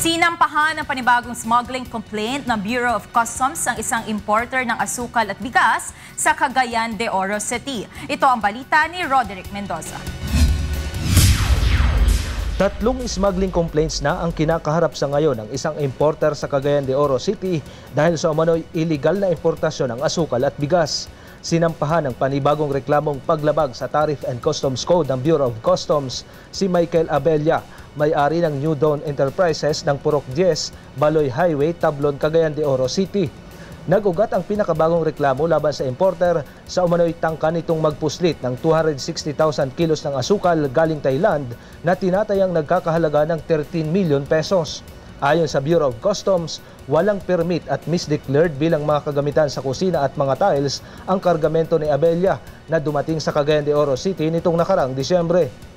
Sinampahan ng panibagong smuggling complaint ng Bureau of Customs ang isang importer ng asukal at bigas sa Cagayan de Oro City. Ito ang balita ni Roderick Mendoza. Tatlong smuggling complaints na ang kinakaharap sa ngayon ng isang importer sa Cagayan de Oro City dahil sa umano'y illegal na importasyon ng asukal at bigas. Sinampahan ng panibagong reklamong paglabag sa Tariff and Customs Code ng Bureau of Customs si Michael Abella, may-ari ng New Dawn Enterprises ng Purok 10, Baloy Highway, Tablon, Cagayan de Oro City. Nagugat ang pinakabagong reklamo laban sa importer sa umano'y tangka nitong magpuslit ng 260,000 kilos ng asukal galing Thailand na tinatayang nagkakahalaga ng 13 million pesos. Ayon sa Bureau of Customs, walang permit at misdeclared bilang mga kagamitan sa kusina at mga tiles ang kargamento ni Abella na dumating sa Cagayan de Oro City nitong nakarang Disyembre.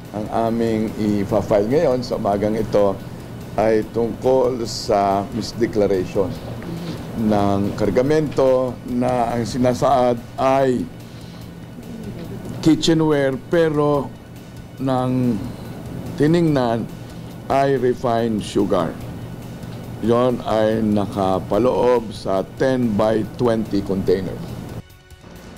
Ang aming i-file ngayon sa umagang ito ay tungkol sa misdeclaration ng kargamento na ang sinasaad ay kitchenware pero ng tiningnan ay refined sugar. Yon ay nakapaloob sa 10 by 20 containers.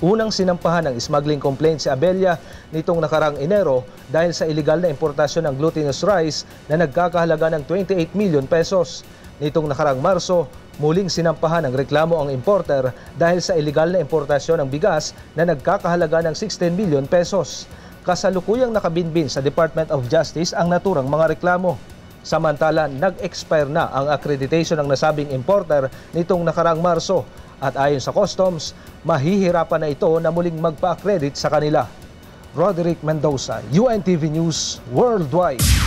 Unang sinampahan ng smuggling complaint si Abella nitong nakarang Enero dahil sa illegal na importasyon ng glutinous rice na nagkakahalaga ng 28 million pesos. Nitong nakarang Marso, muling sinampahan ng reklamo ang importer dahil sa illegal na importasyon ng bigas na nagkakahalaga ng 16 million pesos. Kasalukuyang nakabinbin sa Department of Justice ang naturang mga reklamo. Samantala, nag-expire na ang accreditation ng nasabing importer nitong nakarang Marso at ayon sa Customs, mahihirapan na ito na muling magpa-accredit sa kanila. Roderick Mendoza, UNTV News Worldwide.